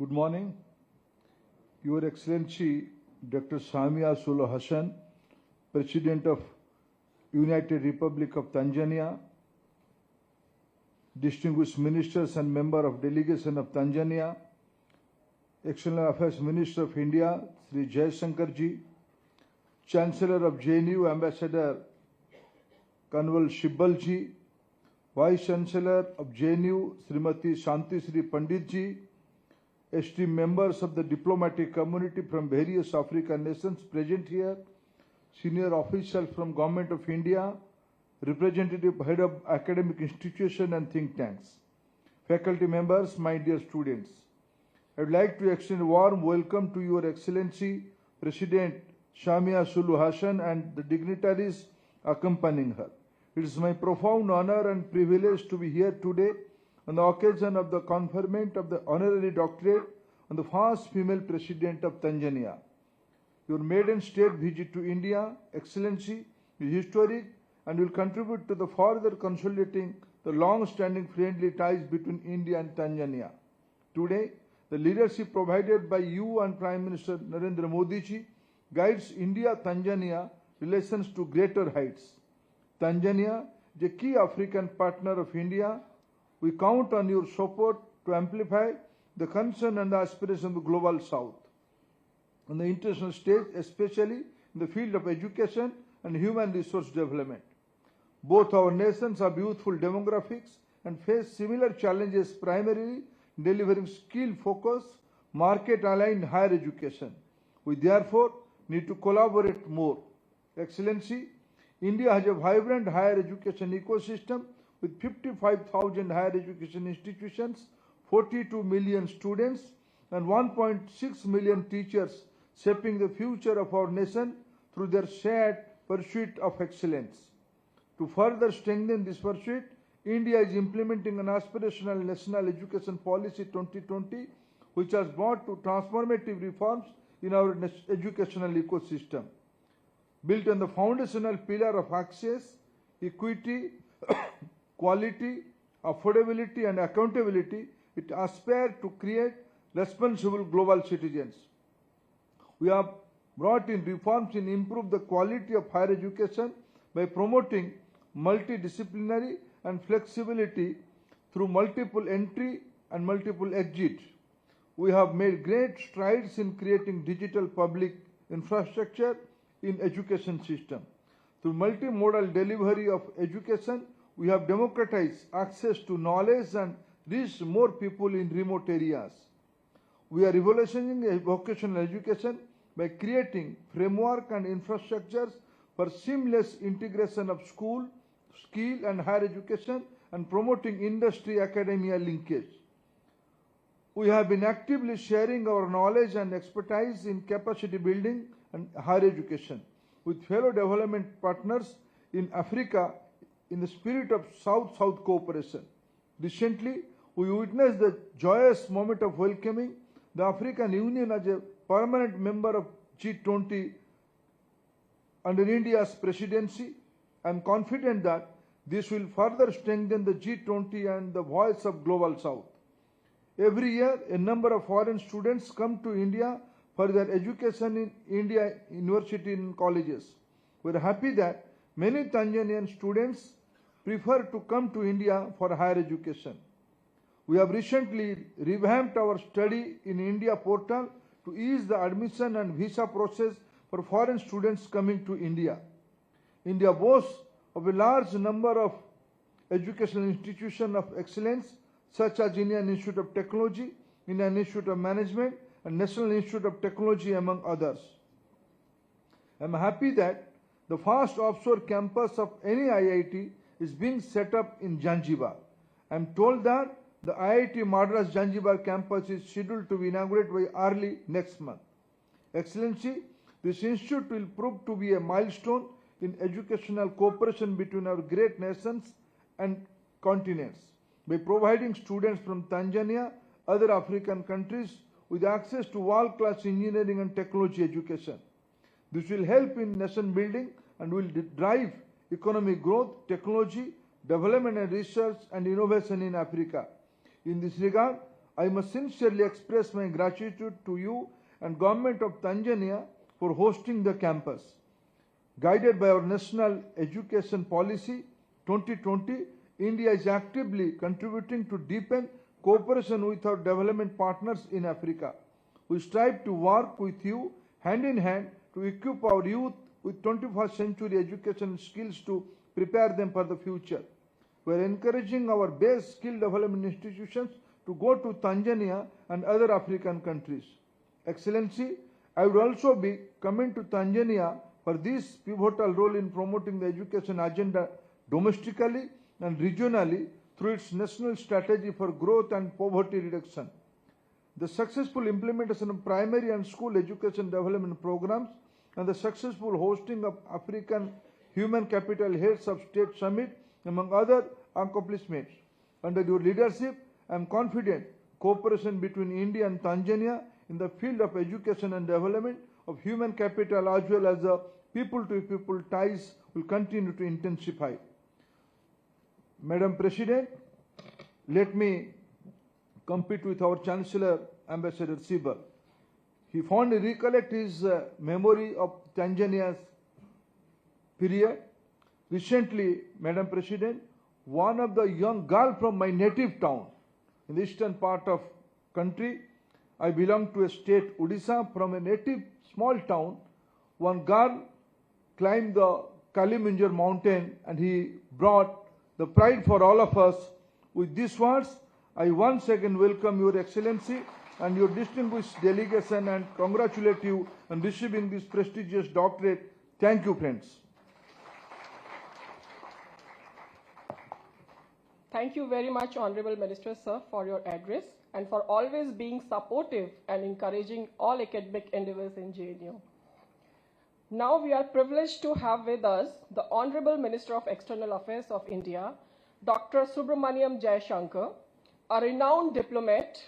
Good morning, Your Excellency Dr. Samia Suluhu Hassan, President of United Republic of Tanzania, distinguished ministers and member of delegation of Tanzania, External Affairs Minister of India, Shri Jaishankar ji, Chancellor of JNU, Ambassador Kanwal Shibbal ji, Vice Chancellor of JNU, Srimati Shanti Sri Pandit ji, esteemed members of the diplomatic community from various African nations present here, senior officials from Government of India, representative head of academic institution and think tanks, faculty members, my dear students. I would like to extend a warm welcome to Your Excellency President Samia Suluhu Hassan and the dignitaries accompanying her. It is my profound honor and privilege to be here today on the occasion of the conferment of the Honorary Doctorate on the first female President of Tanzania. Your maiden state visit to India, Excellency, is historic and will contribute to the further consolidating the long-standing friendly ties between India and Tanzania. Today, the leadership provided by you and Prime Minister Narendra Modi ji guides India-Tanzania relations to greater heights. Tanzania is a key African partner of India. We count on your support to amplify the concern and the aspiration of the global South on the international stage, especially in the field of education and human resource development. Both our nations have youthful demographics and face similar challenges, primarily in delivering skill-focused, market-aligned higher education. We therefore need to collaborate more. Excellency, India has a vibrant higher education ecosystem with 55,000 higher education institutions, 42 million students, and 1.6 million teachers shaping the future of our nation through their shared pursuit of excellence. To further strengthen this pursuit, India is implementing an aspirational National Education Policy 2020, which has brought to transformative reforms in our educational ecosystem. Built on the foundational pillar of access, equity, quality, affordability, and accountability, it aspires to create responsible global citizens. We have brought in reforms in improve the quality of higher education by promoting multidisciplinary and flexibility through multiple entry and multiple exit. We have made great strides in creating digital public infrastructure in education system. Through multimodal delivery of education, we have democratized access to knowledge and reached more people in remote areas. We are revolutionizing vocational education by creating framework and infrastructures for seamless integration of school, skill and higher education and promoting industry-academia linkage. We have been actively sharing our knowledge and expertise in capacity building and higher education with fellow development partners in Africa in the spirit of South-South cooperation. Recently, we witnessed the joyous moment of welcoming the African Union as a permanent member of G20 under India's presidency. I am confident that this will further strengthen the G20 and the voice of Global South. Every year, a number of foreign students come to India for their education in India university and colleges. We are happy that many Tanzanian students prefer to come to India for higher education. We have recently revamped our Study in India portal to ease the admission and visa process for foreign students coming to India. India boasts of a large number of educational institutions of excellence such as Indian Institute of Technology, Indian Institute of Management, and National Institute of Technology, among others. I am happy that the first offshore campus of any IIT is being set up in Zanzibar. I am told that the IIT Madras Zanzibar campus is scheduled to be inaugurated by early next month. Excellency, this institute will prove to be a milestone in educational cooperation between our great nations and continents by providing students from Tanzania, other African countries with access to world-class engineering and technology education. This will help in nation building and will drive economic growth, technology, development and research and innovation in Africa. In this regard, I must sincerely express my gratitude to you and Government of Tanzania for hosting the campus. Guided by our National Education Policy 2020, India is actively contributing to deepen cooperation with our development partners in Africa. We strive to work with you hand in hand to equip our youth with 21st century education skills to prepare them for the future. We are encouraging our base skill development institutions to go to Tanzania and other African countries. Excellency, I would also be coming to Tanzania for this pivotal role in promoting the education agenda domestically and regionally through its national strategy for growth and poverty reduction. The successful implementation of primary and school education development programs and the successful hosting of African Human Capital Heads of State Summit, among other accomplishments. Under your leadership, I am confident cooperation between India and Tanzania in the field of education and development of human capital as well as the people-to-people ties will continue to intensify. Madam President, let me compete with our Chancellor, Ambassador Siba. He fondly recollect his memory of Tanzania's period. Recently, Madam President, one of the young girl from my native town in the eastern part of country, I belong to a state, Odisha, from a native small town. One girl climbed the Kalimanjaro mountain and he brought the pride for all of us. With these words, I once again welcome Your Excellency and your distinguished delegation and congratulate you on receiving this prestigious doctorate. Thank you, friends. Thank you very much, Honorable Minister, sir, for your address and for always being supportive and encouraging all academic endeavors in JNU. Now we are privileged to have with us the Honorable Minister of External Affairs of India, Dr. Subramaniam Jaishankar, a renowned diplomat.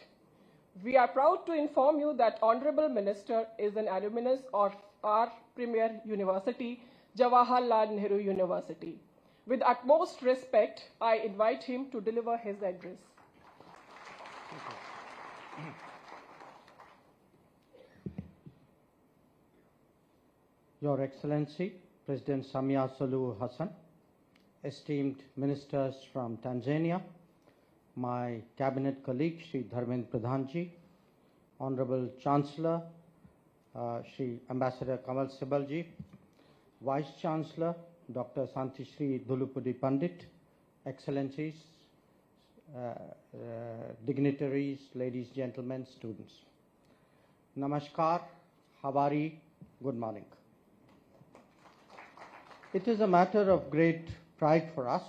We are proud to inform you that Honorable Minister is an alumnus of our premier university, Jawaharlal Nehru University. With utmost respect, I invite him to deliver his address. Your Excellency, President Samia Suluhu Hassan, esteemed ministers from Tanzania, my cabinet colleague, Shri Dharmendra Pradhan ji, Honorable Chancellor, Shri Ambassador Kamal Sibal ji, Vice Chancellor, Dr. Santi Shri Dhulupudi Pandit, Excellencies, dignitaries, ladies, gentlemen, students. Namaskar, Havari, good morning. It is a matter of great pride for us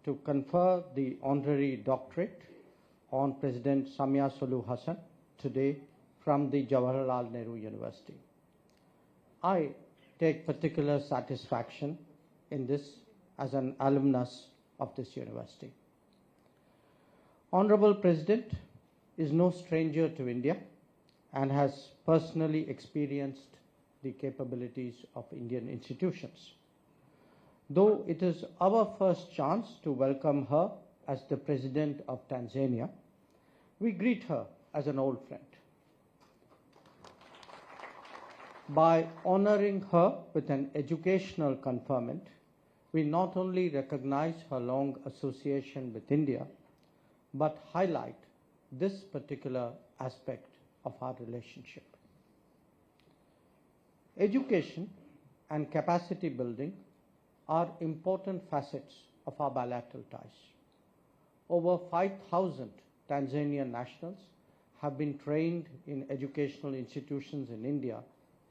to confer the Honorary Doctorate on President Samia Suluhu Hassan today from the Jawaharlal Nehru University. I take particular satisfaction in this as an alumnus of this university. Honorable President is no stranger to India and has personally experienced the capabilities of Indian institutions. Though it is our first chance to welcome her as the President of Tanzania, we greet her as an old friend. By honoring her with an educational conferment, we not only recognize her long association with India, but highlight this particular aspect of our relationship. Education and capacity building are important facets of our bilateral ties. Over 5,000 Tanzanian nationals have been trained in educational institutions in India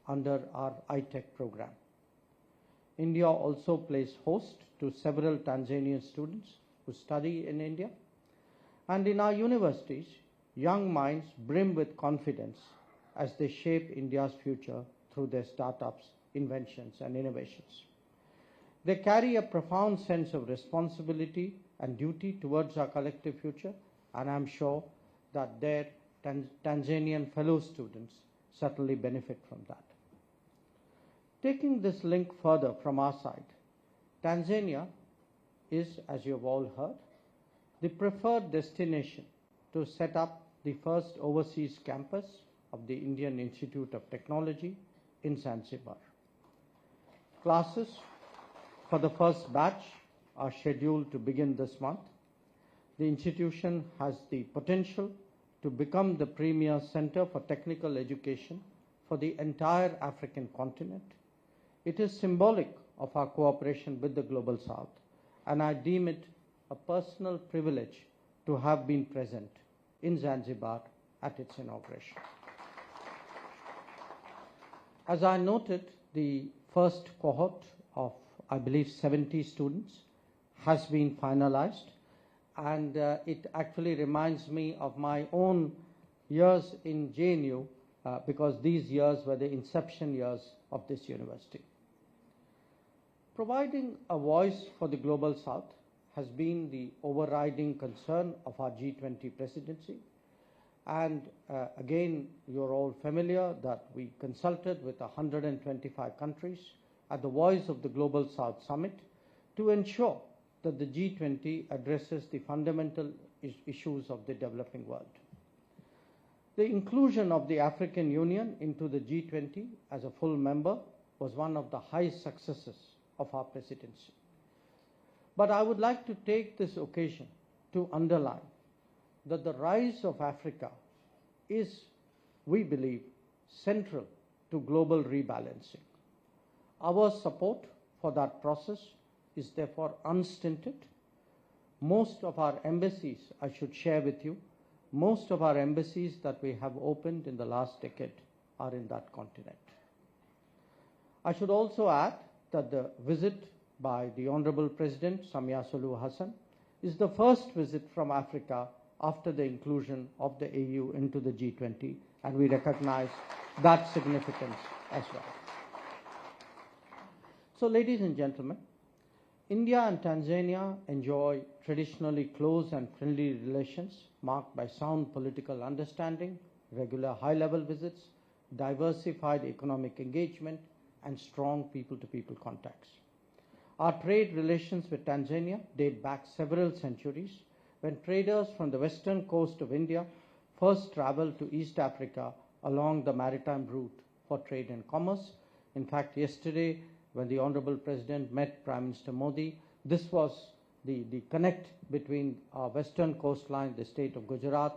under our ITEC program. India also plays host to several Tanzanian students who study in India. And in our universities, young minds brim with confidence as they shape India's future through their startups, inventions, and innovations. They carry a profound sense of responsibility and duty towards our collective future, and I'm sure that their Tanzanian fellow students certainly benefit from that. Taking this link further from our side, Tanzania is, as you have all heard, the preferred destination to set up the first overseas campus of the Indian Institute of Technology in Zanzibar. Classes for the first batch are scheduled to begin this month. The institution has the potential to become the premier center for technical education for the entire African continent. It is symbolic of our cooperation with the Global South, and I deem it a personal privilege to have been present in Zanzibar at its inauguration. As I noted, the first cohort of, I believe, 70 students has been finalized, and it actually reminds me of my own years in JNU because these years were the inception years of this university. Providing a voice for the Global South has been the overriding concern of our G20 presidency. And again, you're all familiar that we consulted with 125 countries at the Voice of the Global South Summit to ensure that the G20 addresses the fundamental issues of the developing world. The inclusion of the African Union into the G20 as a full member was one of the highest successes of our presidency. But I would like to take this occasion to underline that the rise of Africa is, we believe, central to global rebalancing. Our support for that process is therefore unstinted. Most of our embassies, I should share with you, most of our embassies that we have opened in the last decade are in that continent. I should also add that the visit by the Honorable President Samia Suluhu Hassan is the first visit from Africa after the inclusion of the AU into the G20, and we recognize that significance as well. So, ladies and gentlemen, India and Tanzania enjoy traditionally close and friendly relations marked by sound political understanding, regular high-level visits, diversified economic engagement, and strong people-to-people contacts. Our trade relations with Tanzania date back several centuries when traders from the western coast of India first traveled to East Africa along the maritime route for trade and commerce. In fact, yesterday, when the Honorable President met Prime Minister Modi, this was the connect between our western coastline, the state of Gujarat,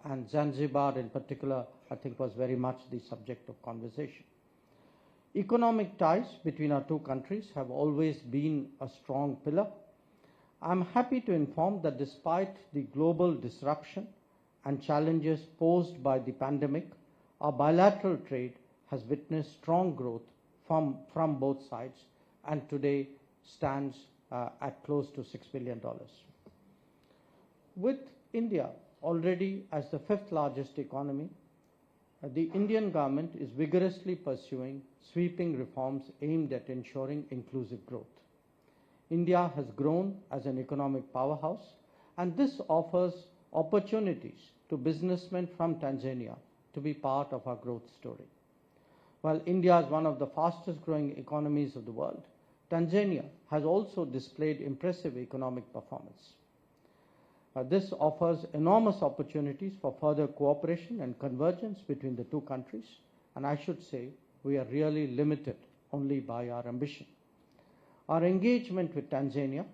and Zanzibar in particular, I think was very much the subject of conversation. Economic ties between our two countries have always been a strong pillar. I'm happy to inform that despite the global disruption and challenges posed by the pandemic, our bilateral trade has witnessed strong growth from both sides and today stands at close to $6 billion. With India already as the fifth largest economy, the Indian government is vigorously pursuing sweeping reforms aimed at ensuring inclusive growth. India has grown as an economic powerhouse, and this offers opportunities to businessmen from Tanzania to be part of our growth story. While India is one of the fastest growing economies of the world, Tanzania has also displayed impressive economic performance. This offers enormous opportunities for further cooperation and convergence between the two countries, and I should say we are really limited only by our ambition. Our engagement with Tanzania,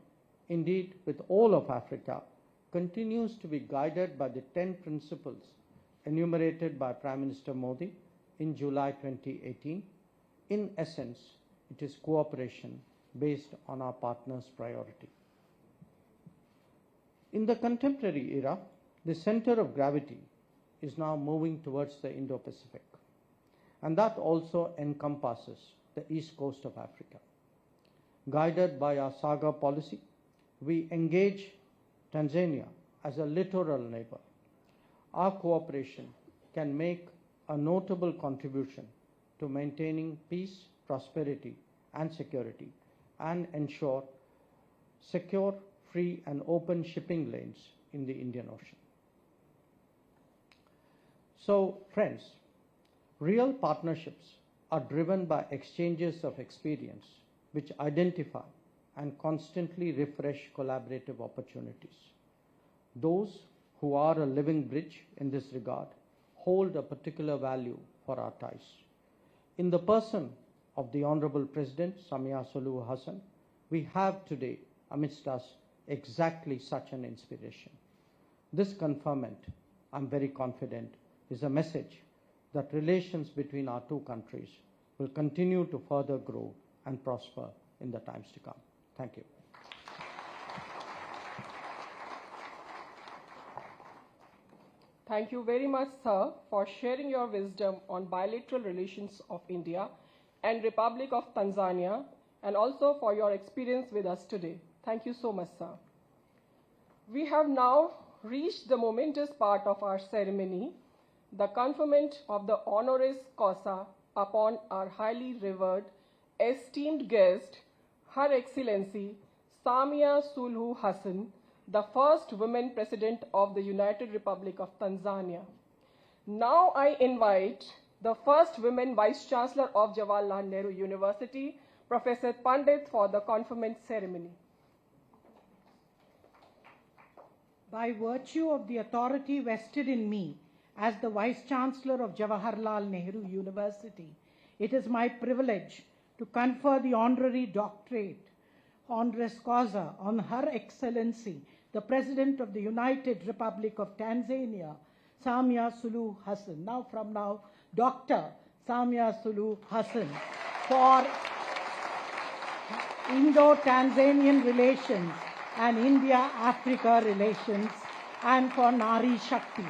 indeed with all of Africa, continues to be guided by the 10 principles enumerated by Prime Minister Modi in July 2018. In essence, it is cooperation based on our partners' priority. In the contemporary era, the center of gravity is now moving towards the Indo-Pacific, and that also encompasses the east coast of Africa. Guided by our SAGA policy, we engage Tanzania as a littoral neighbor. Our cooperation can make a notable contribution to maintaining peace, prosperity, and security, and ensure secure, free, and open shipping lanes in the Indian Ocean. So, friends, real partnerships are driven by exchanges of experience which identify and constantly refresh collaborative opportunities. Those who are a living bridge in this regard, hold a particular value for our ties. In the person of the Honorable President Samia Suluhu Hassan, we have today amidst us exactly such an inspiration. This conferment, I'm very confident, is a message that relations between our two countries will continue to further grow and prosper in the times to come. Thank you. Thank you very much, sir, for sharing your wisdom on bilateral relations of India and Republic of Tanzania, and also for your experience with us today. Thank you so much, sir. We have now reached the momentous part of our ceremony, the conferment of the honoris causa upon our highly revered, esteemed guest, Her Excellency Samia Suluhu Hassan, the first woman president of the United Republic of Tanzania. Now I invite the first women vice chancellor of Jawaharlal Nehru University, Professor Pandit, for the conferment ceremony. By virtue of the authority vested in me as the Vice Chancellor of Jawaharlal Nehru University, it is my privilege to confer the Honorary Doctorate, Honoris Causa, on Her Excellency, the President of the United Republic of Tanzania, Samia Suluhu Hassan. From now, Dr. Samia Suluhu Hassan, for Indo-Tanzanian relations and India-Africa relations, and for Nari Shakti.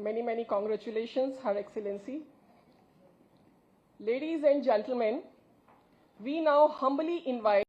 Many, many congratulations, Her Excellency. Ladies and gentlemen, we now humbly invite